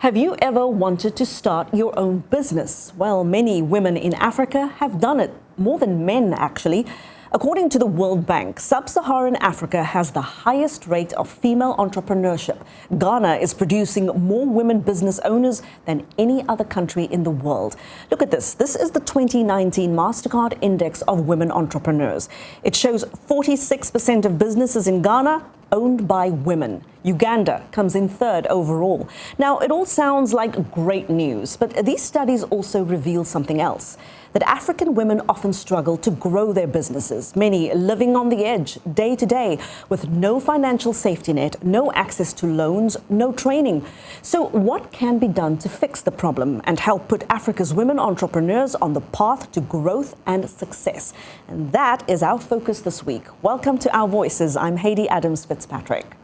Have you ever wanted to start your own business? Well, many women in Africa have done it, more than men actually. According to the World Bank, Sub-Saharan Africa has the highest rate of female entrepreneurship. Ghana is producing more women business owners than any other country in the world. Look at this. This is the 2019 MasterCard Index of Women Entrepreneurs. It shows 46% of businesses in Ghana owned by women. Uganda comes in third overall. Now, it all sounds like great news, but these studies also reveal something else, that African women often struggle to grow their businesses, many living on the edge day to day with no financial safety net, no access to loans, no training. So what can be done to fix the problem and help put Africa's women entrepreneurs on the path to growth and success? And that is our focus this week. Welcome to Our Voices. I'm Haiti Adams Fitzpatrick.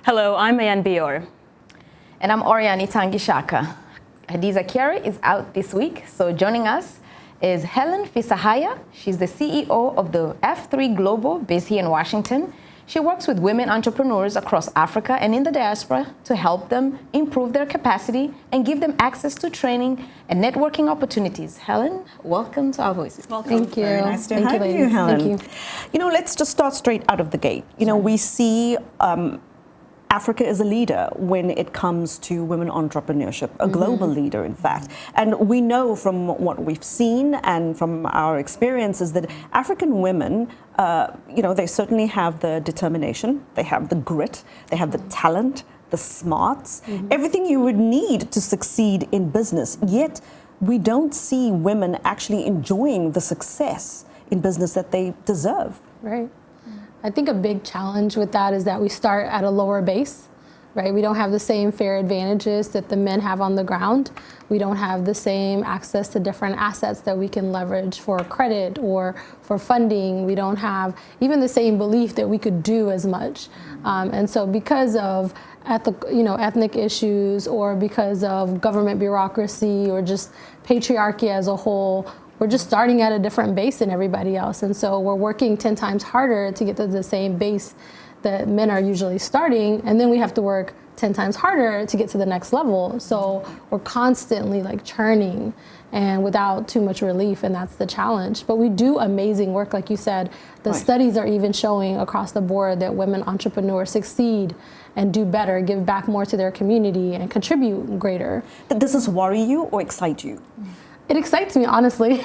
Hello, I'm Mayan Bior. And I'm Oriani Tangishaka. Hadiza Kiari is out this week, so joining us is Hellen Fissehaie. She's the CEO of the F3 Global, based here in Washington. She works with women entrepreneurs across Africa and in the diaspora to help them improve their capacity and give them access to training and networking opportunities. Hellen, welcome to Our Voices. Welcome. Thank you. Very nice to have you, Hellen. Thank you. You know, let's just start straight out of the gate. You know, we see Africa is a leader when it comes to women entrepreneurship, a global leader, in fact. And we know from what we've seen and from our experiences that African women, they certainly have the determination, they have the grit, they have the talent, the smarts, everything you would need to succeed in business. Yet we don't see women actually enjoying the success in business that they deserve. Right. I think a big challenge with that is that we start at a lower base, right? We don't have the same fair advantages that the men have on the ground. We don't have the same access to different assets that we can leverage for credit or for funding. We don't have even the same belief that we could do as much. And so because of ethnic issues or because of government bureaucracy or just patriarchy as a whole, we're just starting at a different base than everybody else. And so we're working 10 times harder to get to the same base that men are usually starting. And then we have to work 10 times harder to get to the next level. So we're constantly like churning and without too much relief. And that's the challenge. But we do amazing work. Like you said, the studies are even showing across the board that women entrepreneurs succeed and do better, give back more to their community and contribute greater. Does this worry you or excite you? It excites me, honestly,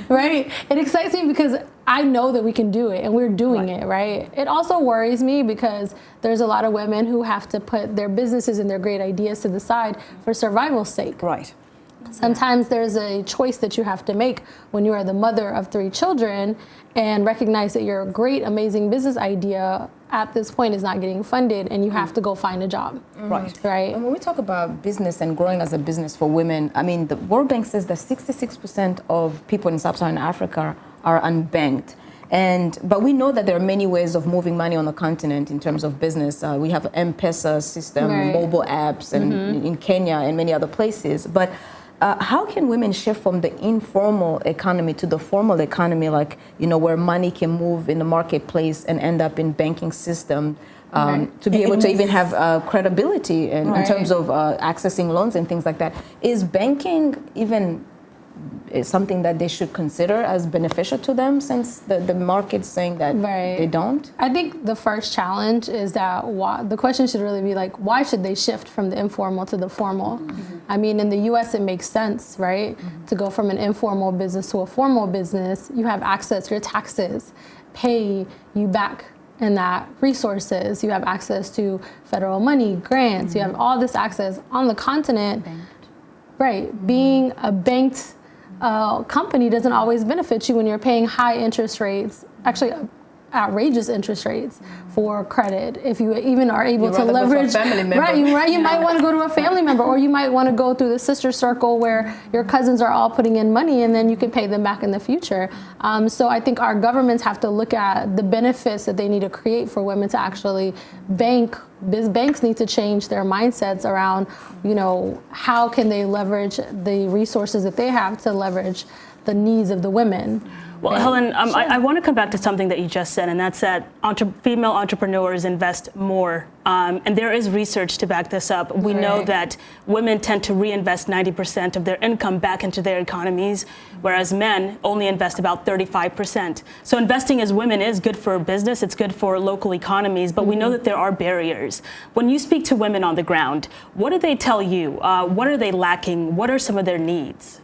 right? It excites me because I know that we can do it and we're doing it, right? It also worries me because there's a lot of women who have to put their businesses and their great ideas to the side for survival's sake. Right. Sometimes there's a choice that you have to make when you are the mother of 3 children and recognize that your great, amazing business idea at this point is not getting funded and you have to go find a job. Right. Right. And when we talk about business and growing as a business for women, I mean, the World Bank says that 66% of people in Sub-Saharan Africa are unbanked. But we know that there are many ways of moving money on the continent in terms of business. We have M-Pesa system, mobile apps, and in Kenya and many other places. But how can women shift from the informal economy to the formal economy, like, where money can move in the marketplace and end up in banking system to be able to even have credibility in terms of accessing loans and things like that? Is banking even something that they should consider as beneficial to them since the market's saying that they don't? I think the first challenge is that the question should really be like, why should they shift from the informal to the formal? I mean, in the U.S. it makes sense, right? To go from an informal business to a formal business, you have access, your taxes pay you back in that resources. You have access to federal money, grants, you have all this access on the continent. Right, being a banked company doesn't always benefit you when you're paying high interest rates, actually outrageous interest rates for credit. If you even are able to leverage, you might want to go to a family member, or you might want to go through the sister circle where your cousins are all putting in money and then you can pay them back in the future. So I think our governments have to look at the benefits that they need to create for women to actually bank. Banks need to change their mindsets around, how can they leverage the resources that they have to leverage the needs of the women. Well, Helen, I want to come back to something that you just said, and that's that female entrepreneurs invest more. And there is research to back this up. We know that women tend to reinvest 90% of their income back into their economies, whereas men only invest about 35%. So investing as women is good for business, it's good for local economies, but we know that there are barriers. When you speak to women on the ground, what do they tell you? What are they lacking? What are some of their needs?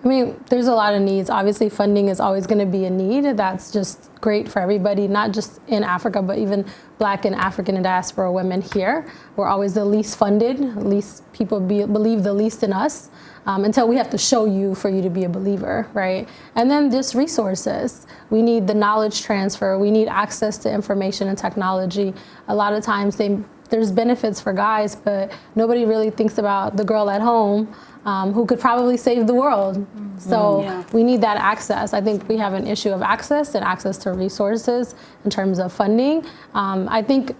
I mean, there's a lot of needs. Obviously, funding is always going to be a need. That's just great for everybody, not just in Africa, but even Black and African and diaspora women here. We're always the least funded, least people believe the least in us, until we have to show you for you to be a believer, right? And then just resources. We need the knowledge transfer. We need access to information and technology. A lot of times there's benefits for guys, but nobody really thinks about the girl at home who could probably save the world. So we need that access. I think we have an issue of access and access to resources in terms of funding. I think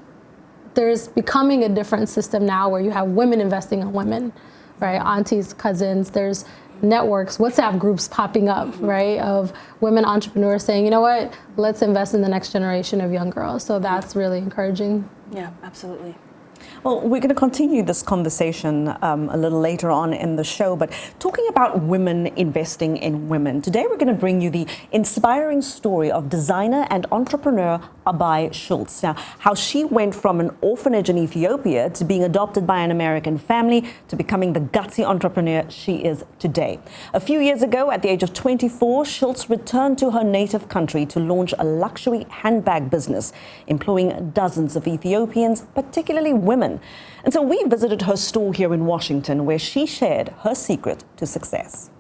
there's becoming a different system now where you have women investing in women, right? Aunties, cousins, there's networks, WhatsApp groups popping up, right, of women entrepreneurs saying, you know what, let's invest in the next generation of young girls. So that's really encouraging. Yeah, absolutely. Well, we're going to continue this conversation a little later on in the show, but talking about women investing in women. Today, we're going to bring you the inspiring story of designer and entrepreneur Aby Schultz. Now, how she went from an orphanage in Ethiopia to being adopted by an American family to becoming the gutsy entrepreneur she is today. A few years ago, at the age of 24, Schultz returned to her native country to launch a luxury handbag business, employing dozens of Ethiopians, particularly women. And so we visited her store here in Washington, where she shared her secret to success.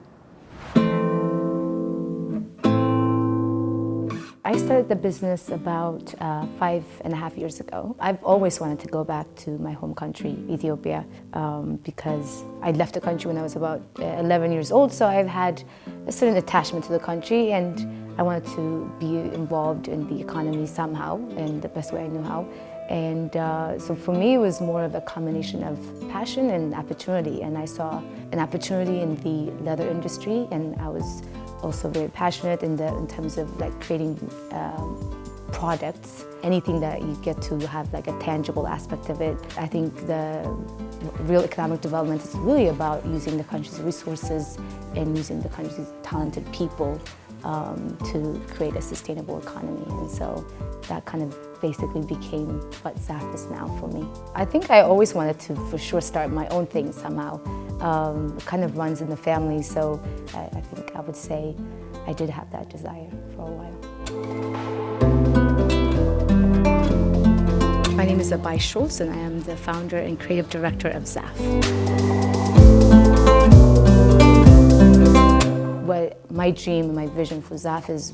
I started the business about 5.5 years ago. I've always wanted to go back to my home country, Ethiopia, because I left the country when I was about 11 years old, so I've had a certain attachment to the country, and I wanted to be involved in the economy somehow, in the best way I knew how. And so for me, it was more of a combination of passion and opportunity, and I saw an opportunity in the leather industry, and I was also very passionate in terms of like creating products, anything that you get to have like a tangible aspect of it. I think the real economic development is really about using the country's resources and using the country's talented people to create a sustainable economy. And so that kind of basically became what Zaf is now for me. I think I always wanted to for sure start my own thing somehow. It kind of runs in the family, so I think I would say I did have that desire for a while. My name is Aby Schultz, and I am the founder and creative director of Zaf. What my dream and my vision for Zaf is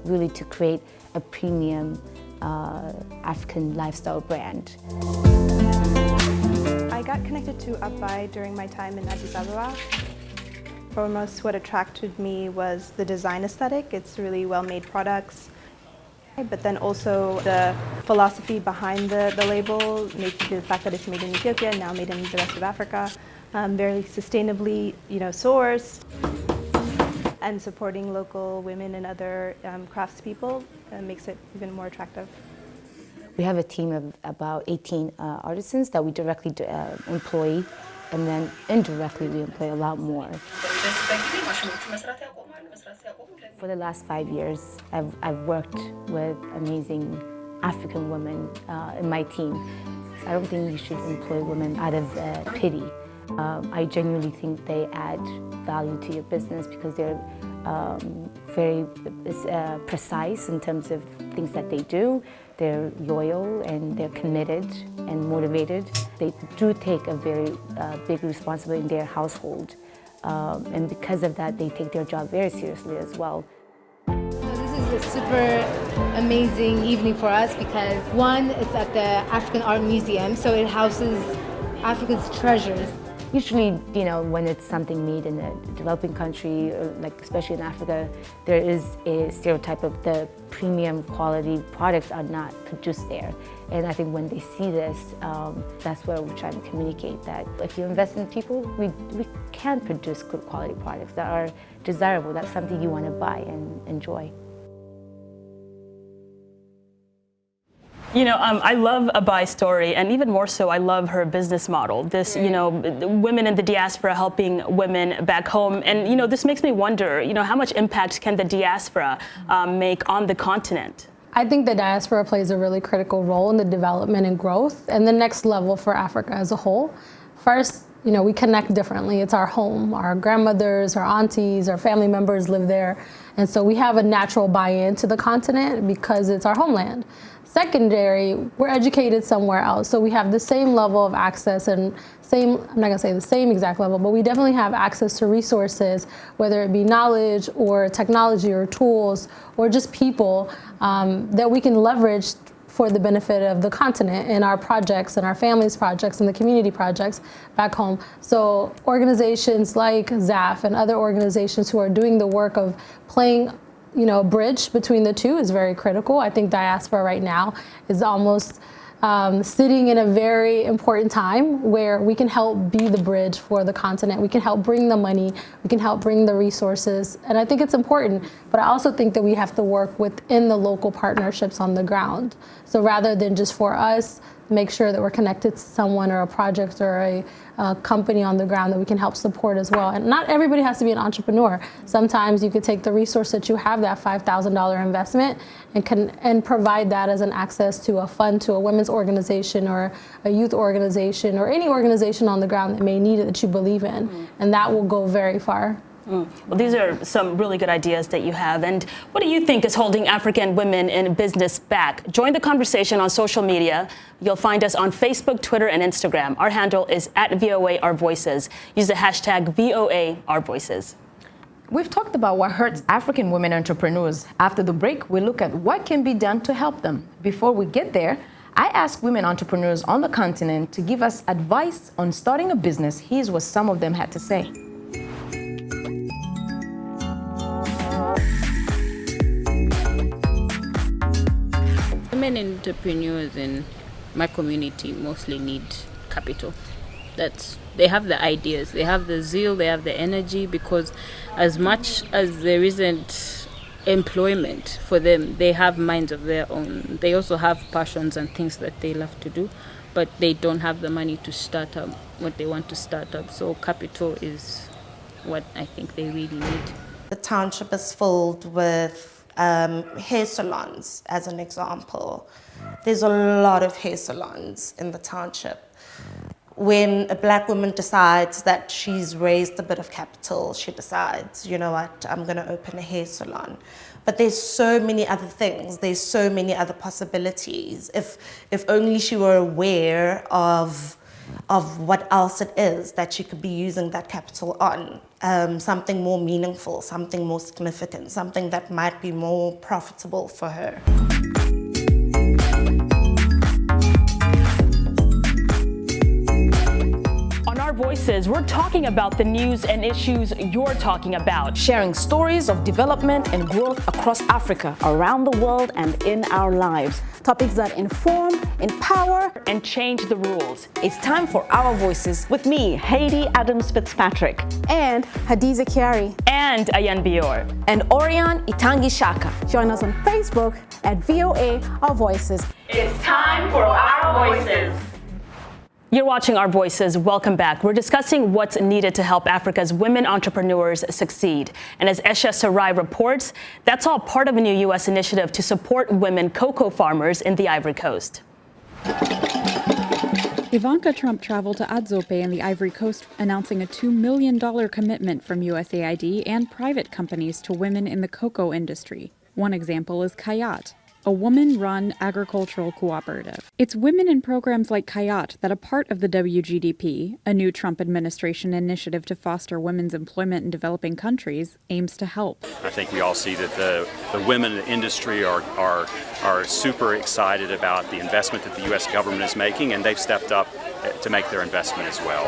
really to create a premium African lifestyle brand. I got connected to Aby during my time in Addis Ababa. Foremost, what attracted me was the design aesthetic. It's really well-made products. But then also the philosophy behind the label, the fact that it's made in Ethiopia, now made in the rest of Africa, very sustainably, sourced, and supporting local women and other craftspeople makes it even more attractive. We have a team of about 18 artisans that we directly employ, and then indirectly we employ a lot more. For the last 5 years, I've worked with amazing African women in my team. I don't think you should employ women out of pity. I genuinely think they add value to your business because they're very precise in terms of things that they do. They're loyal and they're committed and motivated. They do take a very big responsibility in their household. And because of that, they take their job very seriously as well. This is a super amazing evening for us because one, it's at the African Art Museum, so it houses Africa's treasures. Usually, when it's something made in a developing country, or like especially in Africa, there is a stereotype of the premium quality products are not produced there. And I think when they see this, that's where we're trying to communicate that if you invest in people, we can produce good quality products that are desirable. That's something you want to buy and enjoy. I love Aby's story, and even more so, I love her business model. This, women in the diaspora helping women back home. And, this makes me wonder, how much impact can the diaspora make on the continent? I think the diaspora plays a really critical role in the development and growth and the next level for Africa as a whole. First, we connect differently. It's our home. Our grandmothers, our aunties, our family members live there. And so we have a natural buy-in to the continent because it's our homeland. Secondary, we're educated somewhere else. So we have the same level of access and I'm not gonna say the same exact level, but we definitely have access to resources, whether it be knowledge or technology or tools or just people that we can leverage for the benefit of the continent in our projects and our families' projects and the community projects back home. So organizations like ZAF and other organizations who are doing the work of playing a bridge between the two is very critical. I think diaspora right now is almost sitting in a very important time where we can help be the bridge for the continent. We can help bring the money. We can help bring the resources. And I think it's important, but I also think that we have to work within the local partnerships on the ground. So rather than just for us, make sure that we're connected to someone or a project or a company on the ground that we can help support as well. And not everybody has to be an entrepreneur. Sometimes you could take the resource that you have, that $5,000 investment, and provide that as an access to a fund to a women's organization or a youth organization or any organization on the ground that may need it that you believe in. And that will go very far. Well, these are some really good ideas that you have. And what do you think is holding African women in business back? Join the conversation on social media. You'll find us on Facebook, Twitter, and Instagram. Our handle is @VOA Our Voices. Use the hashtag VOA Our Voices. We've talked about what hurts African women entrepreneurs. After the break, we look at what can be done to help them. Before we get there, I asked women entrepreneurs on the continent to give us advice on starting a business. Here's what some of them had to say. Women entrepreneurs in my community mostly need capital. They have the ideas, they have the zeal, they have the energy, because as much as there isn't employment for them, they have minds of their own. They also have passions and things that they love to do, but they don't have the money to start up what they want to start up. So capital is what I think they really need. The township is filled with hair salons, as an example. There's a lot of hair salons in the township. When a black woman decides that she's raised a bit of capital, she decides, you know what, I'm going to open a hair salon. But there's so many other things. There's so many other possibilities. If only she were aware of what else it is that she could be using that capital on. Something more meaningful, something more significant, something that might be more profitable for her. On Our Voices, we're talking about the news and issues you're talking about. Sharing stories of development and growth across Africa, Around the world and in our lives. Topics that inform, empower, and change the rules. It's time for Our Voices. with me, Haiti Adams Fitzpatrick. And Hadiza Kiari. And Ayan Bior. And Orion Itangi Shaka. Join us on Facebook at VOA Our Voices. It's time for Our Voices. You're watching Our Voices. Welcome back. We're discussing what's needed to help Africa's women entrepreneurs succeed. And as Esha Sarai reports, that's all part of a new U.S. initiative to support women cocoa farmers in the Ivory Coast. Ivanka Trump traveled to Adzope in the Ivory Coast, announcing a $2 million commitment from USAID and private companies to women in the cocoa industry. One example is Kayat, a woman-run agricultural cooperative. It's women in programs like Kayat that are part of the WGDP, a new Trump administration initiative to foster women's employment in developing countries, aims to help. I think we all see that the women in the industry are super excited about the investment that the U.S. government is making, and they've stepped up to make their investment as well.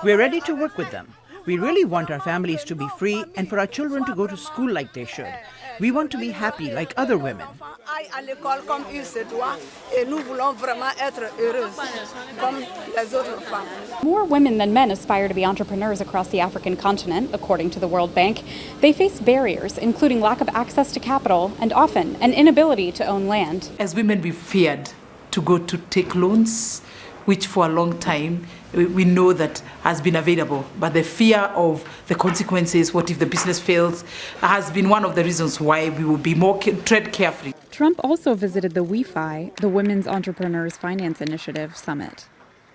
We're ready to work with them. We really want our families to be free and for our children to go to school like they should. We want to be happy like other women. More women than men aspire to be entrepreneurs across the African continent, according to the World Bank. They face barriers, including lack of access to capital and often an inability to own land. As women, we feared to go to take loans, which for a long time we know that has been available. But the fear of the consequences, what if the business fails, has been one of the reasons why we will be more tread carefully. Trump also visited the WeFi, the Women's Entrepreneurs Finance Initiative Summit.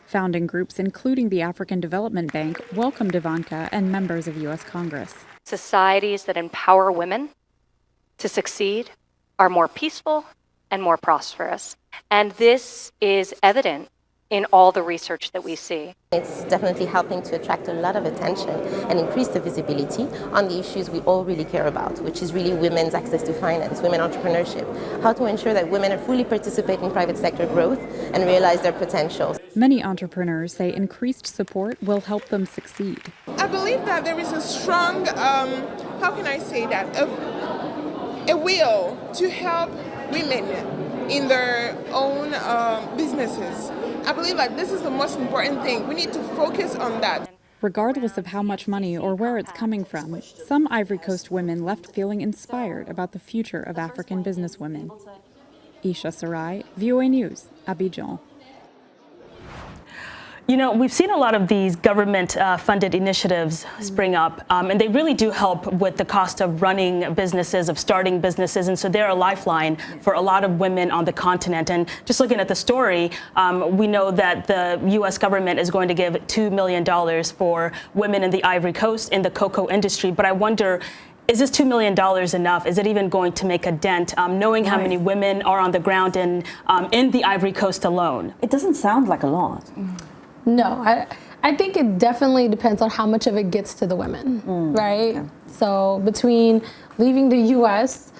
Founding groups, including the African Development Bank, welcomed Ivanka and members of U.S. Congress. Societies that empower women to succeed are more peaceful and more prosperous. And this is evident in all the research that we see. It's definitely helping to attract a lot of attention and increase the visibility on the issues we all really care about, which is really women's access to finance, women entrepreneurship, how to ensure that women fully participate in private sector growth and realize their potential. Many entrepreneurs say increased support will help them succeed. I believe that there is a strong, a will to help women in their own businesses. I believe that this is the most important thing. We need to focus on that. Regardless of how much money or where it's coming from, some Ivory Coast women left feeling inspired about the future of African businesswomen. Isha Sarai, VOA News, Abidjan. You know, we've seen a lot of these government-funded initiatives spring up, and they really do help with the cost of running businesses, of starting businesses, and so they're a lifeline for a lot of women on the continent. And just looking at the story, we know that the U.S. government is going to give $2 million for women in the Ivory Coast in the cocoa industry, but I wonder, is this $2 million enough? Is it even going to make a dent, knowing how many women are on the ground in the Ivory Coast alone? It doesn't sound like a lot. No, I think it definitely depends on how much of it gets to the women, right? Okay. So between leaving the U.S.,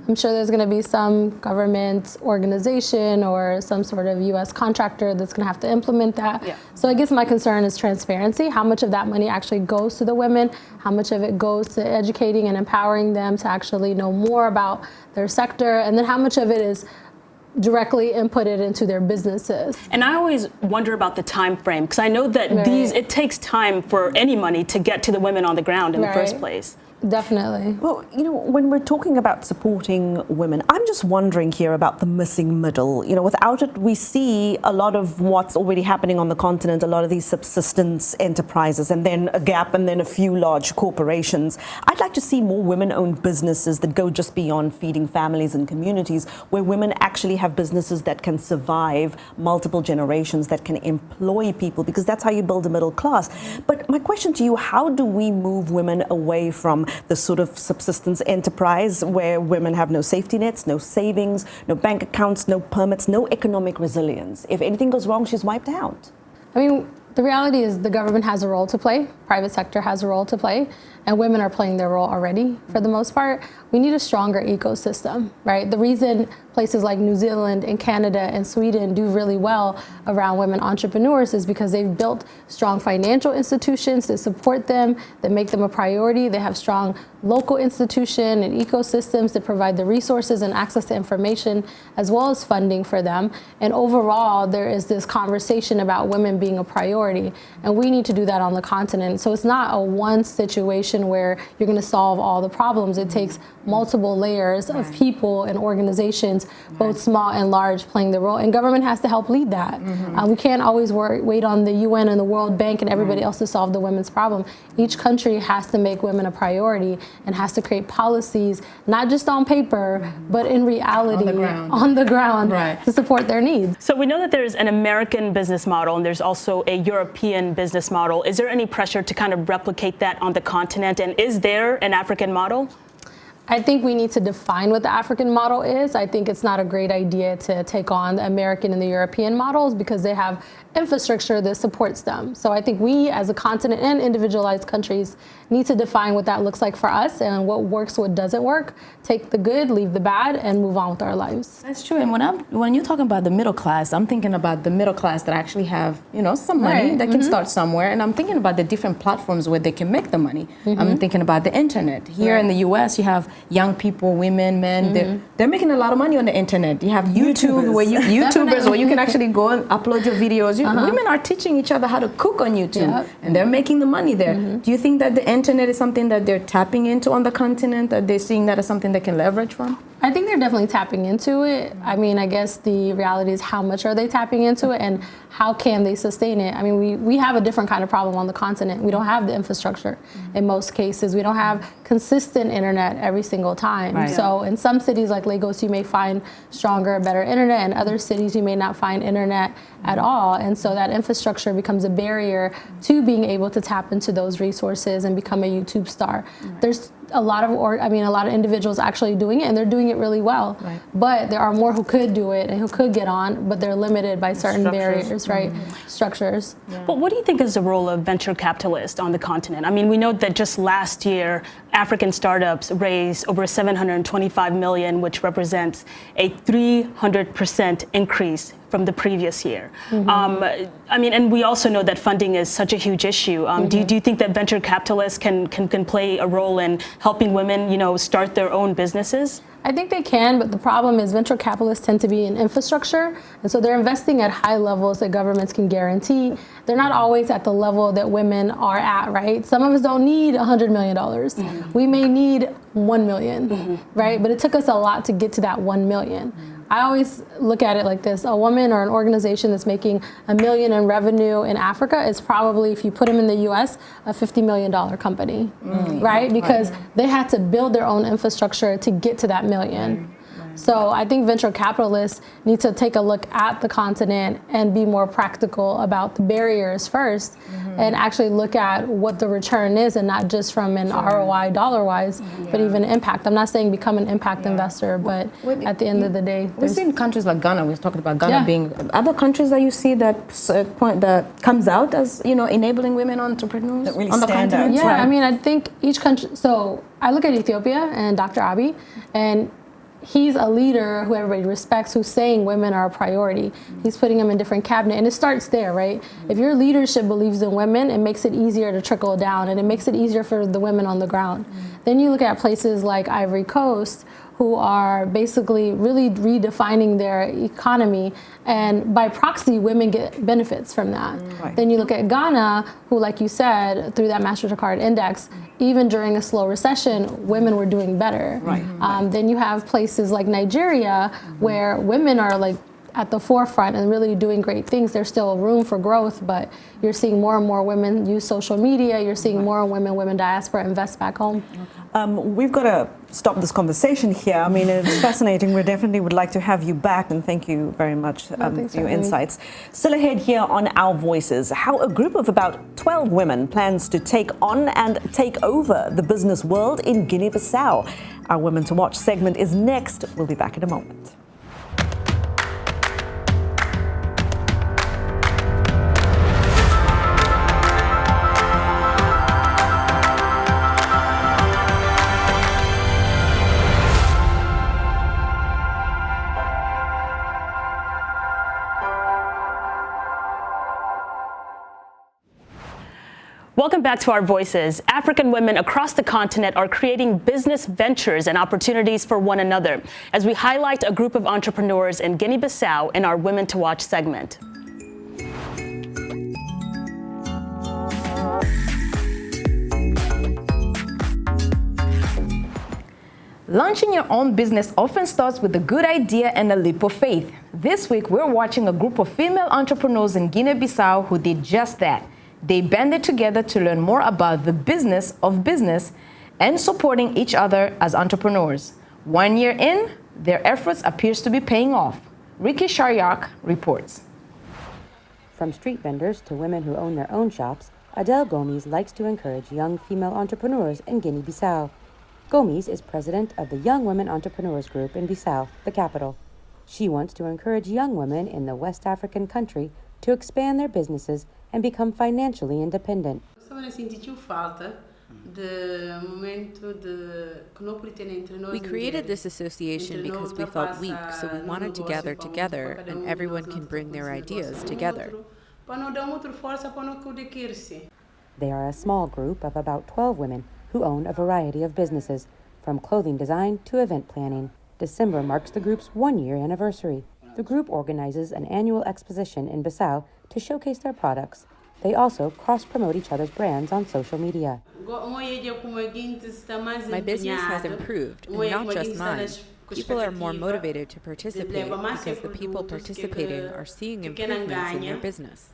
I'm sure there's going to be some government organization or some sort of U.S. contractor that's going to have to implement that. Yeah. So I guess my concern is transparency. How much of that money actually goes to the women? How much of it goes to educating and empowering them to actually know more about their sector? And then how much of it is directly inputted into their businesses. And I always wonder about the time frame, because I know that it takes time for any money to get to the women on the ground in the first place. Definitely. Well, you know, when we're talking about supporting women, I'm just wondering here about the missing middle. You know, without it, we see a lot of what's already happening on the continent, a lot of these subsistence enterprises, and then a gap, and then a few large corporations. I'd like to see more women-owned businesses that go just beyond feeding families and communities, where women actually have businesses that can survive multiple generations, that can employ people, because that's how you build a middle class. But my question to you, how do we move women away from the sort of subsistence enterprise where women have no safety nets, no savings, no bank accounts, no permits, no economic resilience? If anything goes wrong, she's wiped out. I mean, the reality is the government has a role to play, private sector has a role to play, and women are playing their role already for the most part. We need a stronger ecosystem, right? The reason places like New Zealand and Canada and Sweden do really well around women entrepreneurs is because they've built strong financial institutions that support them, that make them a priority. They have strong local institutions and ecosystems that provide the resources and access to information as well as funding for them. And overall, there is this conversation about women being a priority, and we need to do that on the continent. So it's not a one situation where you're going to solve all the problems. It takes multiple layers of people and organizations, both small and large, playing the role. And government has to help lead that. We can't always wait on the UN and the World Bank and everybody else to solve the women's problem. Each country has to make women a priority and has to create policies, not just on paper, but in reality, on the ground to support their needs. So we know that there's an American business model and there's also a European business model. Is there any pressure to kind of replicate that on the continent? And is there an African model? I think we need to define what the African model is. I think it's not a great idea to take on the American and the European models because they have infrastructure that supports them. So I think we as a continent and individualized countries need to define what that looks like for us and what works, what doesn't work. Take the good, leave the bad, and move on with our lives. That's true. And when you're talking about the middle class, I'm thinking about the middle class that actually have, some money that can start somewhere. And I'm thinking about the different platforms where they can make the money. I'm thinking about the internet. Here in the US, you have young people, women, men, they're making a lot of money on the internet. You have YouTube, where you can actually go and upload your videos. Women are teaching each other how to cook on YouTube, and they're making the money there. Do you think that the internet is something that they're tapping into on the continent? Are they seeing that as something they can leverage from? I think they're definitely tapping into it. I mean, I guess the reality is how much are they tapping into it and how can they sustain it? I mean, we have a different kind of problem on the continent. We don't have the infrastructure in most cases. We don't have consistent internet every single time. Right. So in some cities like Lagos, you may find stronger, better internet. In other cities, you may not find internet at all. And so that infrastructure becomes a barrier to being able to tap into those resources and become a YouTube star. Right. There's a lot of individuals actually doing it, and they're doing it really well. Right. But there are more who could do it and who could get on, but they're limited by certain barriers, right? Structures. Yeah. But what do you think is the role of venture capitalists on the continent? I mean, we know that just last year, African startups raised over $725 million, which represents a 300% increase from the previous year. I mean, and we also know that funding is such a huge issue. Do you think that venture capitalists can play a role in helping women, start their own businesses? I think they can, but the problem is venture capitalists tend to be in infrastructure, and so they're investing at high levels that governments can guarantee. They're not always at the level that women are at, right? Some of us don't need $100 million. We may need 1 million, right? But it took us a lot to get to that 1 million. I always look at it like this. A woman or an organization that's making $1 million in revenue in Africa is probably, if you put them in the US, a $50 million company, right? Because they had to build their own infrastructure to get to that million. So I think venture capitalists need to take a look at the continent and be more practical about the barriers first, and actually look at what the return is, and not just from an ROI dollar-wise, but even impact. I'm not saying become an impact investor, but at the end of the day, we've seen countries like Ghana. We were talking about Ghana being other countries that you see that comes out as enabling women entrepreneurs that really on the stand continent. Yeah, I mean, I think each country. So I look at Ethiopia and Dr. Aby, and he's a leader who everybody respects, who's saying women are a priority. He's putting them in different cabinet, and it starts there, right? If your leadership believes in women, it makes it easier to trickle down, and it makes it easier for the women on the ground. Then you look at places like Ivory Coast, who are basically really redefining their economy, and by proxy, women get benefits from that. Then you look at Ghana, who, like you said, through that MasterCard index, even during a slow recession, women were doing better. Then you have places like Nigeria, where women are like at the forefront and really doing great things. There's still room for growth, but you're seeing more and more women use social media. You're seeing more women diaspora invest back home. We've got to stop this conversation here. I mean, it's fascinating. We definitely would like to have you back, and thank you very much for your insights. Still ahead here on Our Voices, how a group of about 12 women plans to take on and take over the business world in Guinea-Bissau. Our Women to Watch segment is next. We'll be back in a moment. Welcome back to Our Voices. African women across the continent are creating business ventures and opportunities for one another, as we highlight a group of entrepreneurs in Guinea-Bissau in our Women to Watch segment. Launching your own business often starts with a good idea and a leap of faith. This week, we're watching a group of female entrepreneurs in Guinea-Bissau who did just that. They banded together to learn more about the business of business and supporting each other as entrepreneurs. 1 year in, their efforts appears to be paying off. Ricky Sharyak reports. From street vendors to women who own their own shops, Adele Gomes likes to encourage young female entrepreneurs in Guinea-Bissau. Gomes is president of the Young Women Entrepreneurs Group in Bissau, the capital. She wants to encourage young women in the West African country to expand their businesses and become financially independent. We created this association because we felt weak, so we wanted to gather together and everyone can bring their ideas together. They are a small group of about 12 women who own a variety of businesses, from clothing design to event planning. December marks the group's one-year anniversary. The group organizes an annual exposition in Bissau to showcase their products. They also cross-promote each other's brands on social media. My business has improved, and not just mine. People are more motivated to participate because the people participating are seeing improvements in their business.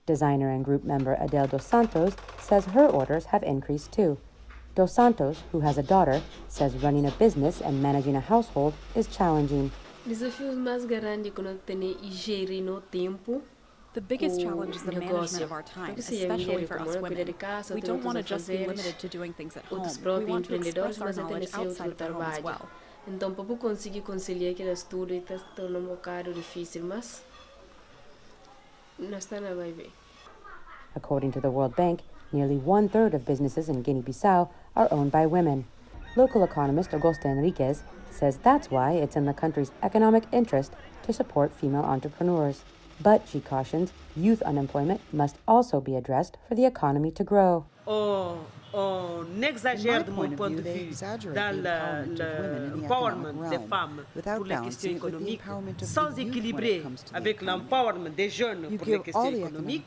Designer and group member Adele Dos Santos says her orders have increased too. Dos Santos, who has a daughter, says running a business and managing a household is challenging. The biggest challenge is the management of our time, especially for us women. We don't want to just be limited to doing things at home. We want to express our knowledge outside of the home as well. Então, para conseguir conciliar aquele estudo e está tornando um bocado difícil, mas nós estamos vai ver. According to the World Bank, nearly one-third of businesses in Guinea-Bissau are owned by women. Local economist Augusta Enriquez says that's why it's in the country's economic interest to support female entrepreneurs. But, she cautions, youth unemployment must also be addressed for the economy to grow. N'exagère de mon point de vue dans l'empowerment des femmes pour les questions économiques, sans équilibrer avec l'empowerment des jeunes pour les questions économiques,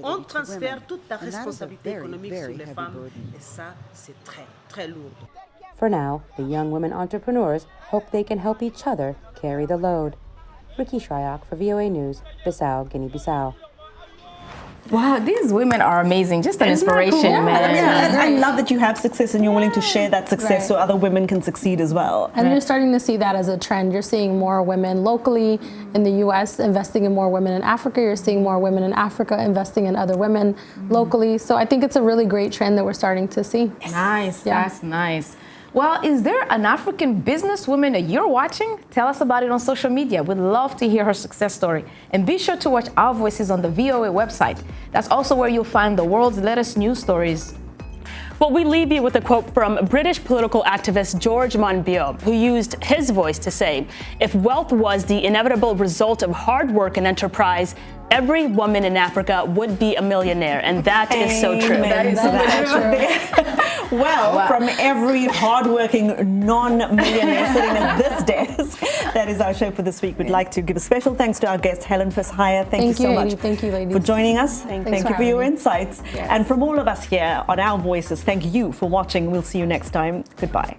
on transfère toute la responsabilité économique sur les femmes et ça, c'est très, très lourd. For now, the young women entrepreneurs hope they can help each other carry the load. Ricky Shryock for VOA News, Bissau, Guinea-Bissau. Wow, these women are amazing. Just an inspiration, cool? man. Yeah, I love that you have success and you're willing to share that success so other women can succeed as well. And you're starting to see that as a trend. You're seeing more women locally in the U.S. investing in more women in Africa. You're seeing more women in Africa investing in other women locally. So I think it's a really great trend that we're starting to see. Nice, that's nice. Well, is there an African businesswoman that you're watching? Tell us about it on social media. We'd love to hear her success story. And be sure to watch Our Voices on the VOA website. That's also where you'll find the world's latest news stories. Well, we leave you with a quote from British political activist George Monbiot, who used his voice to say, "If wealth was the inevitable result of hard work and enterprise, every woman in Africa would be a millionaire." And that is so true. That is so true. Well, from every hardworking non-millionaire sitting at this desk, that is our show for this week. We'd like to give a special thanks to our guest, Hellen Fissehaie. Thank you so much Thank you, ladies. for joining us. Thank you for your insights. Yes. And from all of us here on Our Voices, thank you for watching. We'll see you next time. Goodbye.